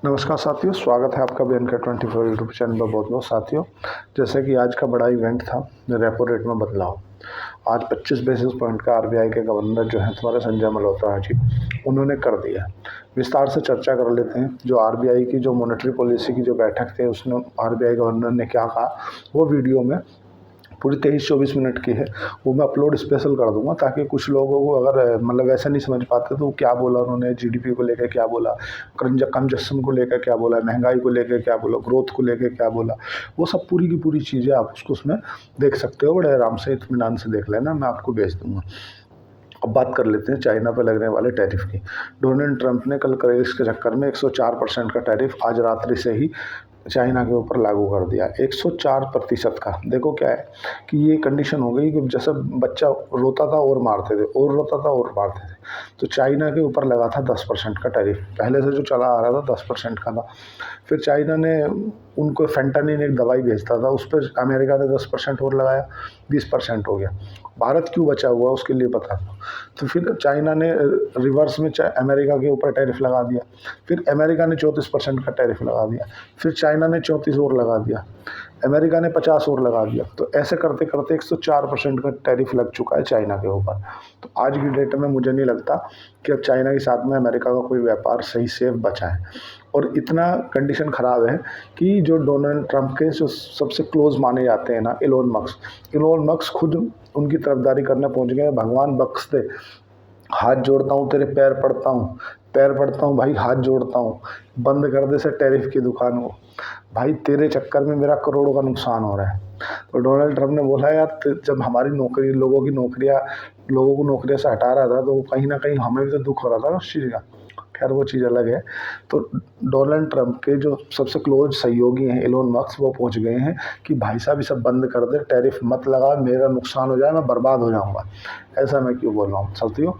नमस्कार साथियों, स्वागत है आपका BNK24 यूट्यूब चैनल पर। बहुत बहुत साथियों, जैसे कि आज का बड़ा इवेंट था रेपो रेट में बदलाव। आज 25 बेसिस पॉइंट का RBI के गवर्नर जो हैं तुम्हारे संजय मल्होत्रा जी, उन्होंने कर दिया। विस्तार से चर्चा कर लेते हैं। जो RBI की जो मॉनेटरी पॉलिसी की जो बैठक थी, उसमें RBI गवर्नर ने क्या कहा, वो वीडियो में पूरी 23-24 मिनट की है, वो मैं अपलोड स्पेशल कर दूंगा, ताकि कुछ लोगों को अगर मतलब ऐसा नहीं समझ पाते तो क्या बोला उन्होंने, GDP को लेकर क्या बोला, कंजप्शन को लेकर क्या बोला, महंगाई को लेकर क्या बोला, ग्रोथ को लेकर क्या बोला, वो सब पूरी की पूरी चीज़ें आप उसको उसमें देख सकते हो। बड़े आराम से इत्मीनान से देख लेना, मैं आपको भेज दूंगा। अब बात कर लेते हैं चाइना पर लगने वाले टैरिफ की। डोनाल्ड ट्रंप ने कल क्रेज के चक्कर में 104% का टैरिफ आज रात्रि से ही चाइना के ऊपर लागू कर दिया। 104% का। देखो क्या है कि ये कंडीशन हो गई कि जैसे बच्चा रोता था और मारते थे, और रोता था और मारते थे, तो चाइना के ऊपर लगा था 10% का टैरिफ। पहले से जो चला आ रहा था 10% का था। फिर चाइना ने उनको फेंटानिल एक दवाई भेजता था, उस पर अमेरिका ने 10% और लगाया, 20% हो गया। भारत क्यों बचा हुआ उसके लिए पता था। तो फिर चाइना ने रिवर्स में अमेरिका के ऊपर टैरिफ लगा दिया। फिर अमेरिका ने 34% का टैरिफ लगा दिया। फिर चाइना ने 34 और लगा दिया। अमेरिका ने 50 और लगा दिया। तो ऐसे करते करते 104% का टैरिफ लग चुका है चाइना के ऊपर। तो आज की डेट में मुझे नहीं लगता कि अब चाइना के साथ में अमेरिका का कोई व्यापार सही सेफ बचा है। और इतना कंडीशन ख़राब है कि जो डोनाल्ड ट्रंप के जो सबसे क्लोज माने जाते हैं ना, इलोन मस्क खुद उनकी तरफदारी करने पहुंच गए। भगवान बख्श दे, हाथ जोड़ता हूँ, तेरे पैर पड़ता हूँ भाई, हाथ जोड़ता हूँ, बंद कर दे से टैरिफ की दुकान को भाई, तेरे चक्कर में मेरा करोड़ों का नुकसान हो रहा है। तो डोनाल्ड ट्रंप ने बोला यार, जब हमारी नौकरी लोगों को नौकरियाँ से हटा रहा था, तो कहीं ना कहीं हमें भी तो दुख हो रहा था ना उस चीज़ का। खैर वो चीज़ अलग है। तो डोनाल्ड ट्रंप के जो सबसे क्लोज सहयोगी हैं एलोन मस्क, वो पहुंच गए हैं कि भाई साहब ये सब बंद कर दे, टैरिफ मत लगा, मेरा नुकसान हो जाए, मैं बर्बाद हो जाऊंगा। ऐसा मैं क्यों बोल रहा हूँ साथियों,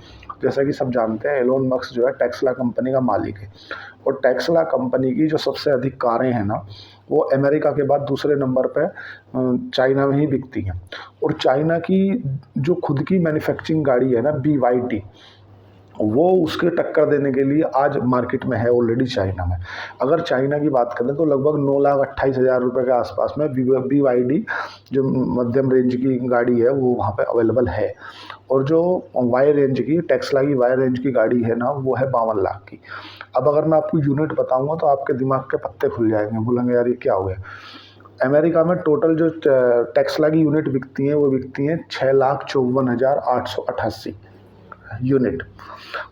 जैसा कि सब जानते हैं एलोन मस्क जो है टेस्ला कंपनी का मालिक है। और टेस्ला कंपनी की जो सबसे अधिक कारें हैं ना, वो अमेरिका के बाद दूसरे नंबर पे चाइना में ही बिकती हैं। और चाइना की जो खुद की मैन्युफैक्चरिंग गाड़ी है ना, BYD, वो उसके टक्कर देने के लिए आज मार्केट में है ऑलरेडी चाइना में। अगर चाइना की बात करें तो लगभग 9,28,000 रुपये के आसपास में BYD जो मध्यम रेंज की गाड़ी है वो वहाँ पे अवेलेबल है। और जो वाई रेंज की टेस्ला की वाई रेंज की गाड़ी है ना, वो है 52 लाख की। अब अगर मैं आपको यूनिट बताऊंगा तो आपके दिमाग के पत्ते खुल जाएंगे, बोलेंगे यार ये क्या हो गया। अमेरिका में टोटल जो टेस्ला की यूनिट बिकती हैं, वो बिकती हैं 6,54,888 यूनिट।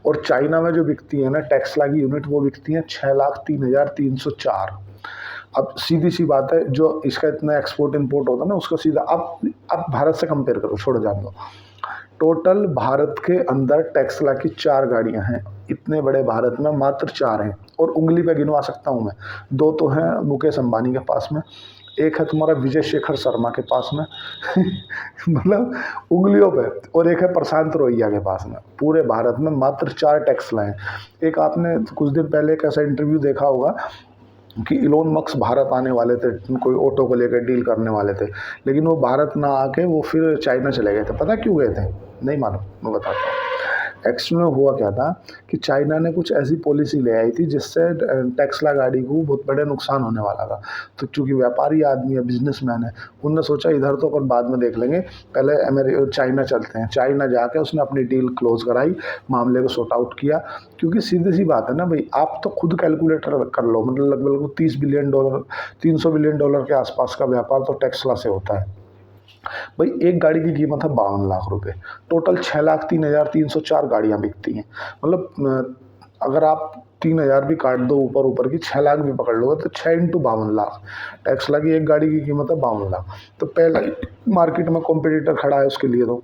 और चाइना में जो बिकती है ना टेस्ला की यूनिट, वो बिकती है 6,03,304। अब सीधी सी बात है, जो इसका इतना एक्सपोर्ट इंपोर्ट होता है ना, उसको सीधा अब भारत से कंपेयर करो, छोड़ जान दो। टोटल भारत के अंदर टेस्ला की 4 गाड़ियां हैं। इतने बड़े भारत में मात्र 4 हैं, और उंगली पे गिनवा सकता हूँ मैं। 2 तो हैं मुकेश अंबानी के पास में, एक है तुम्हारा विजय शेखर शर्मा के पास में मतलब उंगलियों पे, और एक है प्रशांत रोहिया के पास में। पूरे भारत में मात्र 4 टेस्ला हैं। एक आपने कुछ दिन पहले एक ऐसा इंटरव्यू देखा होगा कि इलोन मस्क भारत आने वाले थे, कोई ऑटो को लेकर डील करने वाले थे, लेकिन वो भारत ना आके वो फिर चाइना चले गए थे। पता क्यों गए थे? नहीं मालूम, मैं बताता हूँ। एक्चुअली में हुआ क्या था कि चाइना ने कुछ ऐसी पॉलिसी ले आई थी जिससे टेस्ला गाड़ी को बहुत बड़े नुकसान होने वाला था। तो चूंकि व्यापारी आदमी है, बिजनेसमैन है, उनने सोचा इधर तो अपन बाद में देख लेंगे, पहले चाइना चलते हैं। चाइना जाके उसने अपनी डील क्लोज कराई, मामले को सॉर्ट आउट किया। क्योंकि सीधी सी बात है ना भाई, आप तो खुद कैलकुलेटर कर लो, मतलब लगभग $30 बिलियन, $300 बिलियन के आसपास का व्यापार तो टेस्ला से होता है भाई। एक गाड़ी की कीमत है 52 लाख रुपए। टोटल 6,03,304 गाड़ियां बिकती हैं। मतलब अगर आप 3,000 भी काट दो ऊपर ऊपर की, 6 लाख भी पकड़ लोगे तो 6 इंटू 52 लाख। टेस्ला की एक गाड़ी की कीमत है 52 लाख। तो पहला मार्केट में कॉम्पिटिटर खड़ा है उसके लिए। तो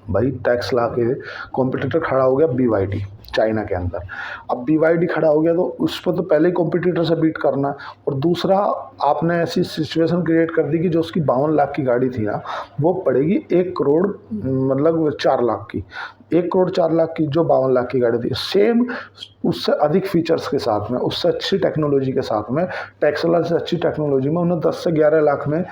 भाई टेस्ला के कॉम्पिटिटर खड़ा हो गया BYD चाइना के अंदर। अब BYD खड़ा हो गया तो उस पर तो पहले ही कॉम्पिटिटर से बीट करना है। और दूसरा, आपने ऐसी सिचुएशन क्रिएट कर दी कि जो उसकी 52 लाख की गाड़ी थी ना, वो पड़ेगी 1 करोड़ मतलब 4 लाख की। 1,04,00,000 की जो 52 लाख की गाड़ी थी, सेम उससे अधिक फीचर्स के साथ में, उससे अच्छी टेक्नोलॉजी के साथ में, टेस्ला से अच्छी टेक्नोलॉजी में उन्हें 10 से 11 लाख में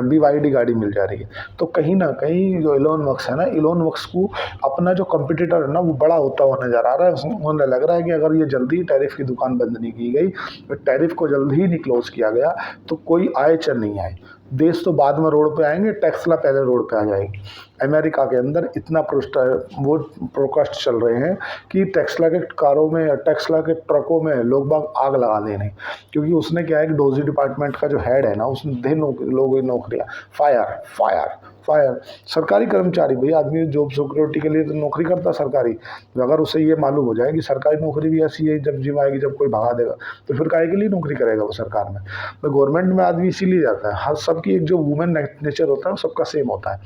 BYD गाड़ी मिल जा रही है। तो कहीं ना कहीं जो इलोन मस्क है ना, इलोन मस्क को अपना जो कंपटीटर है ना वो बड़ा होता हुआ नजर आ रहा है। उन्हें लग रहा है कि अगर ये जल्दी टैरिफ की दुकान बंद नहीं की गई, टैरिफ को जल्दी ही नहीं क्लोज किया गया, तो कोई आए चाहे नहीं आए, देश तो बाद में रोड पे आएंगे, टेस्ला पहले रोड पे आ जाएगी। अमेरिका के अंदर इतना वो प्रोटेस्ट चल रहे हैं कि टेस्ला के कारों में, टेस्ला के ट्रकों में लोग बाग आग लगा दे रहे हैं, क्योंकि उसने क्या है कि डोजी डिपार्टमेंट का जो हेड है ना, उसने दे लोगों की नौकरियाँ फायर फायर फायर। सरकारी कर्मचारी भाई, आदमी जॉब सिक्योरिटी के लिए तो नौकरी करता है सरकारी, अगर उसे ये मालूम हो जाए कि सरकारी नौकरी भी ऐसी है जब जिम आएगी जब कोई भगा देगा, तो फिर काहे के लिए नौकरी करेगा वो सरकार में। तो गवर्नमेंट में आदमी इसीलिए जाता है, हर सबकी एक जो वुमेन नेचर होता है वो सबका सेम होता है।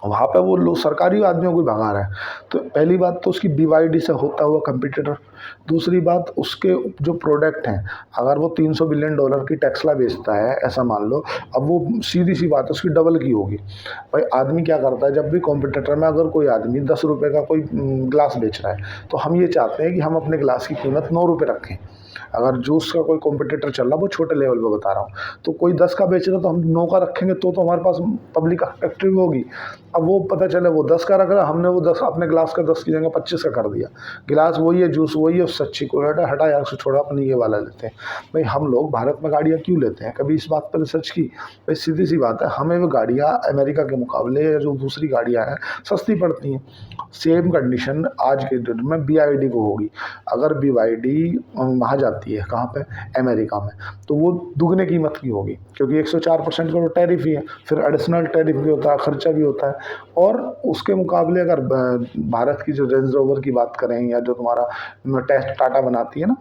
वहाँ पे वो लोग सरकारी आदमियों को भगा रहा है। तो पहली बात तो उसकी BYD से होता हुआ कंपटीटर, दूसरी बात उसके जो प्रोडक्ट हैं, अगर वो $300 बिलियन की टेस्ला बेचता है ऐसा मान लो, अब वो सीधी सी बात है उसकी डबल की होगी। भाई आदमी क्या करता है, जब भी कॉम्पिटिटर में अगर कोई आदमी 10 रुपये का कोई ग्लास बेच रहा है, तो हम ये चाहते हैं कि हम अपने ग्लास की कीमत 9 रुपये रखें। अगर जूस का कोई कॉम्पिटिटर चल रहा है, वो छोटे लेवल पे बता रहा हूँ, तो कोई 10 का बेच रहा है तो हम 9 का रखेंगे, तो हमारे पास पब्लिक एक्टिव होगी। अब वो पता चले वो 10 का रख रहा है, हमने वो 10 अपने ग्लास का 10 की जगह 25 का कर दिया, गिलास वही है, जूस वही है, उससे अच्छी क्वालिटी, हटा यार उससे छोड़ा, अपने ये वाला लेते हैं। भाई हम लोग भारत में गाड़ियाँ क्यों लेते हैं, कभी इस बात पर रिसर्च की? भाई सीधी सी बात है, हमें वो गाड़ियाँ अमेरिका के मुकाबले जो दूसरी गाड़ियाँ हैं सस्ती पड़ती हैं। सेम कंडीशन आज के डेट में BYD को होगी। अगर BYD वहाँ जाती है कहाँ पे, अमेरिका में, तो वो दुगने कीमत की होगी, क्योंकि 104% का तो टैरिफ ही है, फिर एडिशनल टैरिफ भी होता है, खर्चा भी होता है। और उसके मुकाबले अगर भारत की जो रेंज रोवर की बात करें, या जो तुम्हारा टाटा बनाती है ना,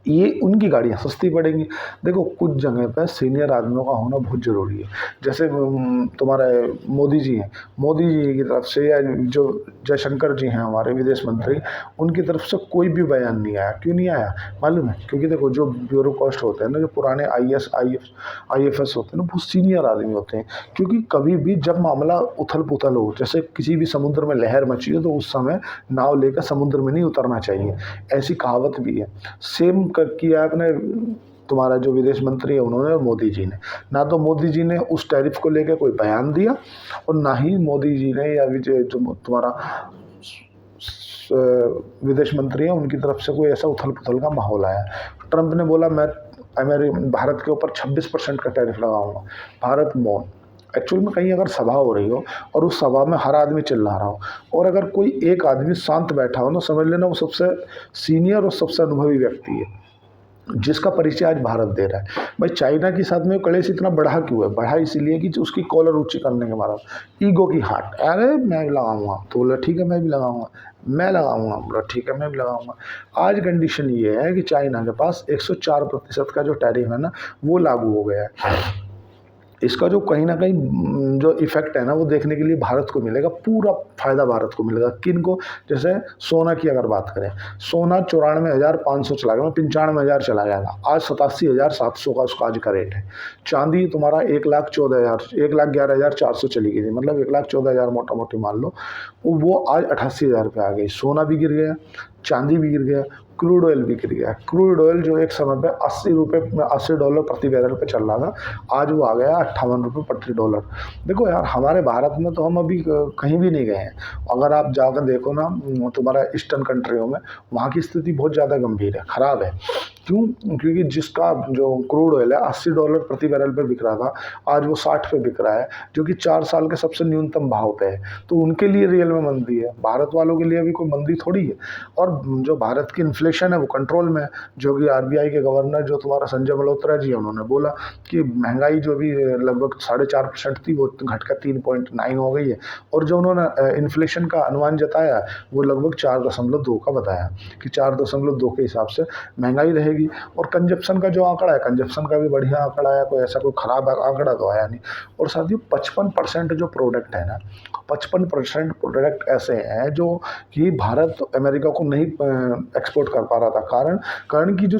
ये उनकी गाड़ियाँ सस्ती पड़ेंगी। देखो कुछ जगह पे सीनियर आदमियों का होना बहुत ज़रूरी है। जैसे तुम्हारे मोदी जी हैं, मोदी जी की तरफ से, या जो जयशंकर जी हैं हमारे विदेश मंत्री, उनकी तरफ से कोई भी बयान नहीं आया। क्यों नहीं आया मालूम है? क्योंकि देखो जो ब्यूरोक्रेट होते हैं ना, जो पुराने IFS होते हैं ना, बहुत सीनियर आदमी होते हैं। क्योंकि कभी भी जब मामला उथल पुथल हो, जैसे किसी भी समुद्र में लहर मची हो, तो उस समय नाव लेकर समुद्र में नहीं उतरना चाहिए, ऐसी कहावत भी है। सेम किया अपने तुम्हारा जो विदेश मंत्री है उन्होंने, और मोदी जी ने, ना तो मोदी जी ने उस टैरिफ को लेकर कोई बयान दिया, और ना ही मोदी जी ने या जो तुम्हारा विदेश मंत्री है उनकी तरफ से कोई ऐसा उथल पुथल का माहौल आया। ट्रंप ने बोला मैं भारत के ऊपर 26% का टैरिफ लगाऊंगा, भारत मौन। एक्चुअल में कहीं अगर सभा हो रही हो और उस सभा में हर आदमी चिल्ला रहा हो, और अगर कोई एक आदमी शांत बैठा हो ना, समझ लेना वो सबसे सीनियर और सबसे अनुभवी व्यक्ति है, जिसका परिचय आज भारत दे रहा है। भाई चाइना के साथ में कलेश इतना बढ़ा क्यों है? बढ़ा इसलिए कि उसकी कॉलर ऊंची करने के मारा, ईगो की हार्ट, अरे मैं भी लगाऊंगा, तो बोला ठीक है मैं भी लगाऊंगा, मैं लगाऊंगा, बोला ठीक है मैं भी लगाऊंगा। आज कंडीशन ये है कि चाइना के पास 104% का जो टैरिफ है ना, वो लागू हो गया है। इसका जो कहीं ना कहीं जो इफेक्ट है ना, वो देखने के लिए भारत को मिलेगा, पूरा फायदा भारत को मिलेगा। किन को? जैसे सोना की अगर बात करें, सोना 94,500 चला गया, 95,000 चला जाएगा, आज 87,700 का उसका आज का रेट है। चांदी तुम्हारा 1,11,400 चली गई थी, मतलब 1,14,000 मोटा मोटी मान लो, वो आज 88,000 पे आ गई। सोना भी गिर गया, चांदी भी गिर गया, क्रूड ऑयल भी गिर गया। क्रूड ऑयल जो एक समय पे $80 प्रति बैरल पे चल रहा था, आज वो आ गया $58 प्रति डॉलर। देखो यार, हमारे भारत में तो हम अभी कहीं भी नहीं गए हैं। अगर आप जाकर देखो ना तुम्हारा ईस्टर्न कंट्रियों में, वहाँ की स्थिति बहुत ज़्यादा गंभीर है, ख़राब है। क्यों? क्योंकि जिसका जो क्रूड ऑयल है $80 प्रति बैरल पे बिक रहा था, आज वो 60 पे बिक रहा है, जो कि 4 साल के सबसे न्यूनतम भाव पे है। तो उनके लिए रियल में मंदी है, भारत वालों के लिए अभी कोई मंदी थोड़ी है। और जो भारत की इन्फ्लेशन है वो कंट्रोल में है, जो कि RBI के गवर्नर जो तुम्हारा संजय मल्होत्रा जी है, उन्होंने बोला कि महंगाई जो भी लगभग 4.5% थी, वो घटकर 3.9 हो गई है। और जो उन्होंने इन्फ्लेशन का अनुमान जताया, वो लगभग 4.2 का बताया कि 4.2 के हिसाब से महंगाई रहेगी। और कंजप्शन का जो आंकड़ा है, कंजप्शन का भी बढ़िया आंकड़ा है, कोई ऐसा कोई खराब आंकड़ा तो आया नहीं। और साथियों 55% जो प्रोडक्ट है ना, 55% प्रोडक्ट ऐसे हैं जो कि भारत अमेरिका को नहीं एक्सपोर्ट कर पा रहा था। कारण कि जो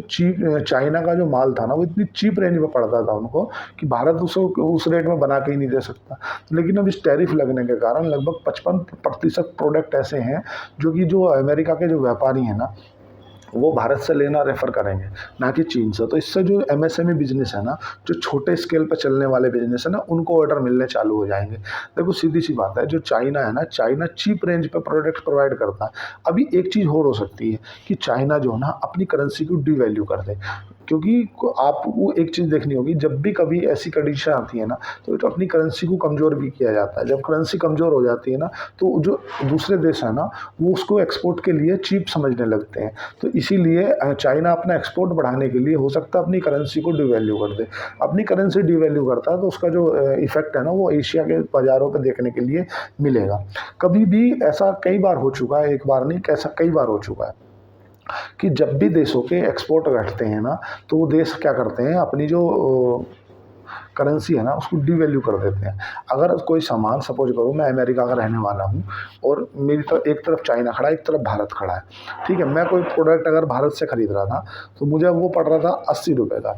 चाइना का जो माल था ना वो इतनी चीप रेंज में पड़ता था उनको कि भारत उसको उस रेट में बना के ही नहीं दे सकता। लेकिन अब इस टैरिफ लगने के कारण लगभग 55% प्रोडक्ट ऐसे हैं जो अमेरिका के जो व्यापारी हैं ना वो भारत से लेना रेफर करेंगे, ना कि चीन से। तो इससे जो एमएसएमई बिजनेस है ना, जो छोटे स्केल पर चलने वाले बिजनेस है ना, उनको ऑर्डर मिलने चालू हो जाएंगे। देखो सीधी सी बात है, जो चाइना है ना, चाइना चीप रेंज पे प्रोडक्ट प्रोवाइड करता है। अभी एक चीज़ और हो सकती है कि चाइना जो है ना अपनी करेंसी को डिवैल्यू कर दे, क्योंकि आपको एक चीज़ देखनी होगी, जब भी कभी ऐसी कंडीशन आती है ना तो अपनी करेंसी को कमज़ोर भी किया जाता है। जब करेंसी कमज़ोर हो जाती है ना तो जो दूसरे देश है ना वो उसको एक्सपोर्ट के लिए चीप समझने लगते हैं। तो इसीलिए चाइना अपना एक्सपोर्ट बढ़ाने के लिए हो सकता है अपनी करेंसी को डिवैल्यू कर दे। अपनी करेंसी डिवैल्यू करता है तो उसका जो इफेक्ट है ना वो एशिया के बाज़ारों पे देखने के लिए मिलेगा। कभी भी ऐसा कई बार हो चुका है, एक बार नहीं, ऐसा कई बार हो चुका है कि जब भी देशों के एक्सपोर्ट घटते हैं ना तो वो देश क्या करते हैं, अपनी जो करेंसी है ना उसको डिवैल्यू कर देते हैं। अगर कोई सामान, सपोज करो मैं अमेरिका का रहने वाला हूँ और मेरी तरफ एक तरफ चाइना खड़ा है, एक तरफ भारत खड़ा है, ठीक है। मैं कोई प्रोडक्ट अगर भारत से खरीद रहा था तो मुझे वो पड़ रहा था 80 रुपये का।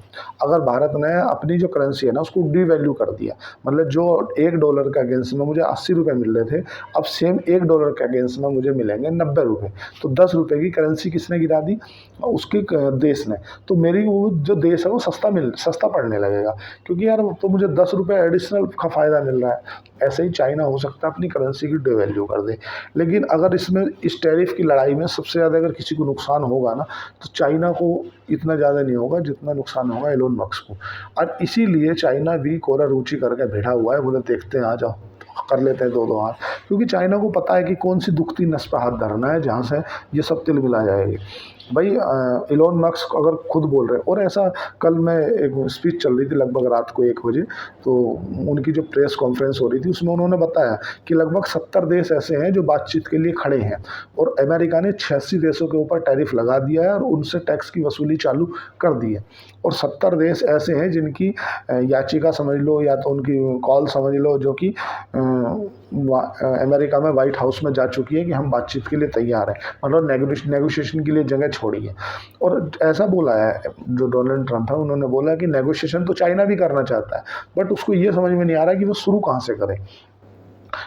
अगर भारत ने अपनी जो करेंसी है ना उसको डिवैल्यू कर दिया, मतलब जो $1 के अगेंस्ट में मुझे 80 रुपये मिल रहे थे, अब सेम $1 के अगेंस्ट में मुझे मिलेंगे 90 रुपये। तो 10 रुपये की करेंसी किसने गिरा दी? उसकी देश ने। तो मेरी वो जो देश है वो सस्ता पड़ने लगेगा, क्योंकि यार तो मुझे 10 रुपये एडिशनल का फ़ायदा मिल रहा है। ऐसे ही चाइना हो सकता है अपनी करेंसी की डिवैल्यू कर दे। लेकिन अगर इसमें इस टैरिफ की लड़ाई में सबसे ज़्यादा अगर किसी को नुकसान होगा ना तो चाइना को इतना ज़्यादा नहीं होगा जितना नुकसान होगा एलोन मस्क को। और इसीलिए चाइना भी कोरा रुचि करके बैठा हुआ है, बोले देखते हैं, आ जाओ कर लेते हैं 2-2 हाथ। क्योंकि चाइना को पता है कि कौन सी दुखती नस पर हाथ धरना है जहाँ से ये सब तिल मिला जाएगी। भाई एलोन मस्क अगर खुद बोल रहे हैं, और ऐसा कल मैं एक स्पीच चल रही थी लगभग रात को 1 बजे, तो उनकी जो प्रेस कॉन्फ्रेंस हो रही थी उसमें उन्होंने बताया कि लगभग 70 देश ऐसे हैं जो बातचीत के लिए खड़े हैं और अमेरिका ने 86 देशों के ऊपर टैरिफ लगा दिया है और उनसे टैक्स की वसूली चालू कर दी है। और 70 देश ऐसे हैं जिनकी याचिका समझ लो या तो उनकी कॉल समझ लो, जो कि अमेरिका में व्हाइट हाउस में जा चुकी है कि हम बातचीत के लिए तैयार हैं, मतलब नेगोशिएशन के लिए जगह छोड़ी है। और ऐसा बोला है जो डोनाल्ड ट्रंप है, उन्होंने बोला कि नेगोशिएशन तो चाइना भी करना चाहता है, बट उसको ये समझ में नहीं आ रहा कि वो शुरू कहाँ से करे।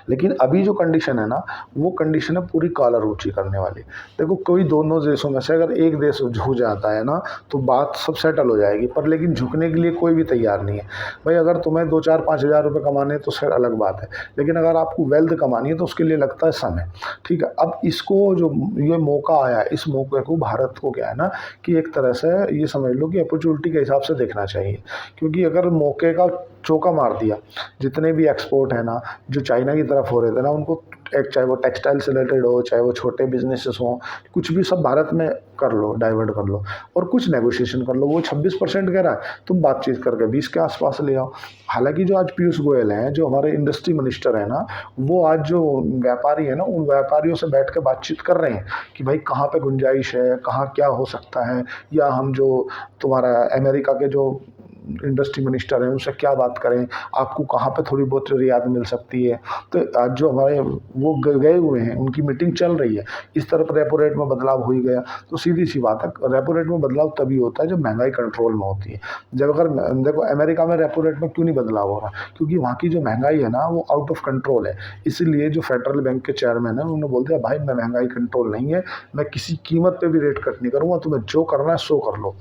लेकिन अभी जो कंडीशन है ना वो कंडीशन है पूरी कालारुचि करने वाली। देखो कोई दोनों देशों में से अगर एक देश झुक जाता है ना तो बात सब सेटल हो जाएगी, पर लेकिन झुकने के लिए कोई भी तैयार नहीं है। भाई अगर तुम्हें 2-4-5 हज़ार रुपये कमाने हैं तो फिर अलग बात है, लेकिन अगर आपको वेल्थ कमानी है तो उसके लिए लगता है समय। ठीक है, अब इसको जो ये मौका आया, इस मौके को भारत को क्या है ना कि एक तरह से ये समझ लो कि अपॉर्चुनिटी के हिसाब से देखना चाहिए। क्योंकि अगर मौके का चौका मार दिया, जितने भी एक्सपोर्ट है ना जो चाइना की तरफ हो रहे थे ना उनको, चाहे वो टेक्सटाइल से रिलेटेड हो, चाहे वो छोटे बिजनेसेस हों, कुछ भी सब भारत में कर लो, डाइवर्ट कर लो और कुछ नेगोशिएशन कर लो। वो 26% कह रहा है, तुम बातचीत करके 20 के आसपास ले आओ। हालांकि जो आज पीयूष गोयल हैं, जो हमारे इंडस्ट्री मिनिस्टर है ना, वो आज जो व्यापारी है ना उन व्यापारियों से बैठ के बातचीत कर रहे हैं कि भाई कहाँ पे गुंजाइश है, कहाँ क्या हो सकता है, या हम जो तुम्हारा अमेरिका के जो इंडस्ट्री मिनिस्टर हैं उनसे क्या बात करें, आपको कहाँ पे थोड़ी बहुत रियायत मिल सकती है। तो आज जो हमारे वो गए हुए हैं उनकी मीटिंग चल रही है। इस तरफ रेपो रेट में बदलाव हो ही गया, तो सीधी सी बात है रेपो रेट में बदलाव तभी होता है जब महंगाई कंट्रोल में होती है। जब अगर देखो अमेरिका में रेपो रेट में क्यों नहीं बदलाव हो रहा, क्योंकि वहाँ की जो महंगाई है ना वो आउट ऑफ कंट्रोल है। इसीलिए जो फेडरल बैंक के चेयरमैन है उन्होंने बोल दिया भाई मैं महंगाई कंट्रोल नहीं है, मैं किसी कीमत पे भी रेट कट नहीं करूँगा, तुम्हें जो करना है सो कर लो।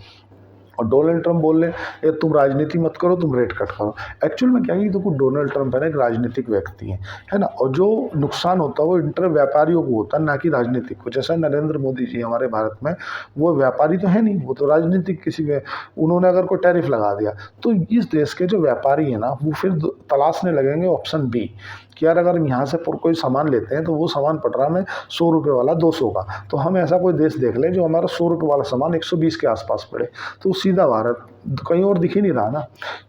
और डोनाल्ड ट्रंप बोल रहे ये तुम राजनीति मत करो, तुम रेट कट करो। एक्चुअल में क्या है, देखो डोनाल्ड ट्रंप है ना एक राजनीतिक व्यक्ति है ना, और जो नुकसान होता है वो इंटर व्यापारियों को होता है, ना कि राजनीतिक को। जैसा नरेंद्र मोदी जी हमारे भारत में, वो व्यापारी तो है नहीं, वो तो राजनीतिक किसी में, उन्होंने अगर कोई टैरिफ लगा दिया तो इस देश के जो व्यापारी है ना वो फिर तलाशने लगेंगे ऑप्शन बी कि यार अगर हम यहाँ से कोई सामान लेते हैं तो वो सामान पड़ रहा है हमें 100 रुपये वाला 200 का, तो हम ऐसा कोई देश देख लें जो हमारा 100 रुपये वाला सामान 120 के आसपास पड़े, तो सीधा भारत, कहीं और दिख ही नहीं रहा ना।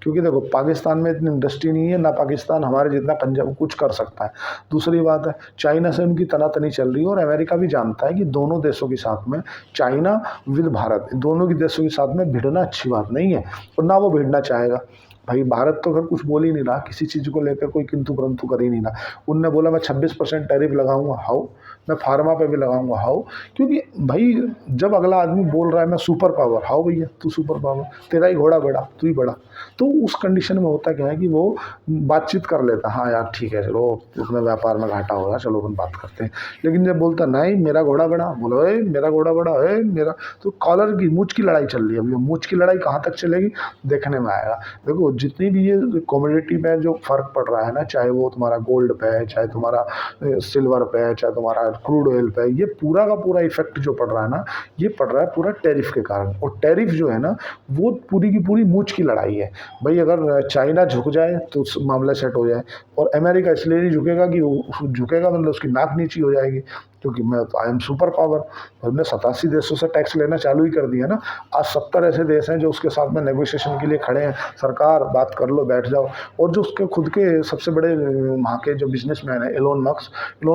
क्योंकि देखो पाकिस्तान में इतनी इंडस्ट्री नहीं है, ना पाकिस्तान हमारे जितना पंजाब कुछ कर सकता है। दूसरी बात है चाइना से उनकी तनातनी चल रही है और अमेरिका भी जानता है कि दोनों देशों के साथ में, चाइना विद भारत, दोनों के देशों के साथ में भिड़ना अच्छी बात नहीं है और ना वो भिड़ना चाहेगा। भाई भारत तो फिर कुछ बोल ही नहीं रहा, किसी चीज़ को लेकर कोई किंतु परंतु कर ही नहीं रहा। उनने बोला मैं 26% टैरिफ लगाऊंगा, हाउ मैं फार्मा पे भी लगाऊंगा। हाउ? क्योंकि भाई जब अगला आदमी बोल रहा है मैं सुपर पावर, हाउ भैया तू सुपर पावर, तेरा ही घोड़ा बड़ा, तू ही बड़ा। तो उस कंडीशन में होता क्या है कि वो बातचीत कर लेता, हाँ यार ठीक है चलो उसमें व्यापार में घाटा हो रहा, चलो अपन बात करते हैं। लेकिन जब बोलता नहीं मेरा घोड़ा बड़ा, बोलो ए मेरा घोड़ा बड़ा है मेरा, तो कॉलर की मूंछ की लड़ाई चल रही है। अभी मूंछ की लड़ाई कहाँ तक चलेगी देखने में आएगा। देखो जितनी भी ये कमोडिटी में जो फर्क पड़ रहा है ना, चाहे वो तुम्हारा गोल्ड पे है, चाहे तुम्हारा सिल्वर पे है, चाहे तुम्हारा क्रूड ऑयल पे है, ये पूरा का पूरा इफेक्ट जो पड़ रहा है ना, ये पड़ रहा है पूरा टैरिफ के कारण। और टैरिफ जो है ना वो पूरी की पूरी मूंछ की लड़ाई है। भाई अगर चाइना झुक जाए तो मामला सेट हो जाए, और अमेरिका इसलिए नहीं झुकेगा कि वो झुकेगा मतलब उसकी नाक नीची हो जाएगी, क्योंकि मैं तो आई एम सुपर पावर। हमने 87 देशों से टैक्स लेना चालू ही कर दिया ना। आज 70 ऐसे देश हैं जो उसके साथ में नेगोशिएशन के लिए खड़े हैं, सरकार बात कर लो बैठ जाओ। और जो उसके खुद के सबसे बड़े वहाँ के जो बिजनेसमैन है एलोन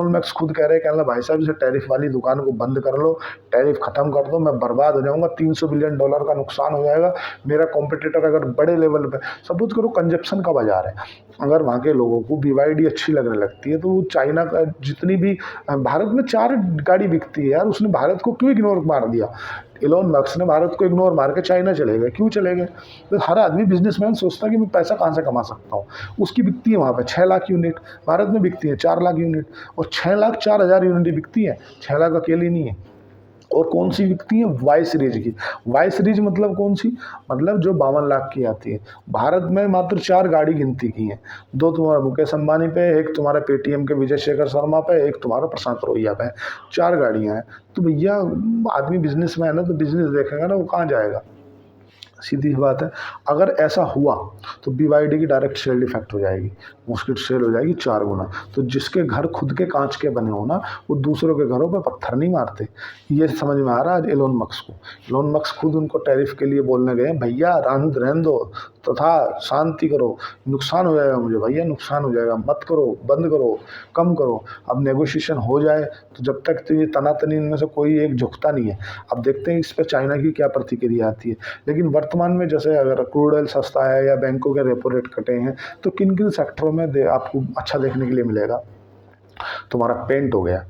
मस्क खुद कह रहे हैं कहना भाई साहब इसे टैरिफ वाली दुकान को बंद कर लो, टैरिफ खत्म कर दो, मैं बर्बाद हो जाऊंगा, $300 बिलियन का नुकसान हो जाएगा। मेरा कॉम्पिटिटर अगर बड़े लेवल पे, सपोज करो कंजप्शन का बाजार है, अगर वहाँ के लोगों को BYD अच्छी लगने लगती है तो वो चाइना का जितनी भी, भारत में 4 गाड़ी बिकती है यार, उसने भारत को क्यों इग्नोर मार दिया? एलोन मस्क ने भारत को इग्नोर मार के चाइना चले गए, क्यों चले गए? तो हर आदमी बिजनेसमैन सोचता है कि मैं पैसा कहाँ से कमा सकता हूँ। उसकी बिकती है वहाँ पे 6 लाख यूनिट, भारत में बिकती है 4 लाख यूनिट, और 6 लाख 4,000 यूनिट बिकती है, 6 लाख अकेली नहीं है। और कौन सी बिकती है? वाई सीरीज की। वाई सीरीज मतलब कौन सी? मतलब जो 52 लाख की आती है। भारत में मात्र 4 गाड़ी गिनती की हैं, 2 तुम्हारा मुकेश अंबानी पे, एक तुम्हारा पेटीएम के विजय शेखर शर्मा पे, एक तुम्हारा प्रशांत रोहिया पे, 4 गाड़ियां हैं। तो भैया आदमी बिजनेसमैन है तो बिजनेस देखेगा ना, वो कहाँ जाएगा? सीधी सी बात है। अगर ऐसा हुआ तो BYD की डायरेक्ट सेल इफेक्ट हो जाएगी, उसकी सेल हो जाएगी 4 गुना। तो जिसके घर खुद के कांच के बने हो ना, वो दूसरों के घरों पे पत्थर नहीं मारते। ये समझ में आ रहा है आज एलोन मस्क को। एलोन मस्क खुद उनको टैरिफ के लिए बोलने गए, भैया रहने दो तथा शांति करो, नुकसान हो जाएगा मुझे, भैया नुकसान हो जाएगा, मत करो, बंद करो, कम करो। अब नेगोशिएशन हो जाए, तो जब तक तो ये तनातनी इनमें से कोई एक झुकता नहीं है। अब देखते हैं इस पर चाइना की क्या प्रतिक्रिया आती है। लेकिन वर्तमान में जैसे अगर क्रूड ऑयल सस्ता है या बैंकों के रेपो रेट कटे हैं, तो किन किन सेक्टरों में आपको अच्छा देखने के लिए मिलेगा? तुम्हारा पेंट हो गया,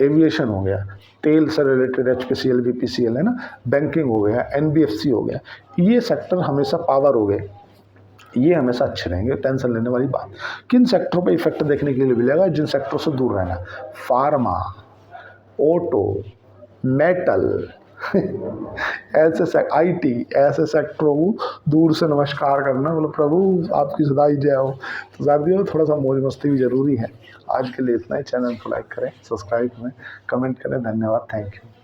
एविएशन हो गया, तेल से रिलेटेड HPCL BPCL है ना, बैंकिंग हो गया, NBFC हो गया, ये सेक्टर हमेशा पावर हो गए, ये हमेशा अच्छे रहेंगे, टेंशन लेने वाली बात। किन सेक्टरों पे इफेक्ट देखने के लिए मिलेगा? जिन सेक्टरों से दूर रहना, फार्मा, ऑटो, मेटल ऐसे IT ऐसे सेक्टरों को दूर से नमस्कार करना, बोलो प्रभु आपकी सदाई जय हो। तो साथियों थोड़ा सा मौज मस्ती भी जरूरी है। आज के लिए इतना ही। चैनल को लाइक करें, सब्सक्राइब करें, कमेंट करें। धन्यवाद, थैंक यू।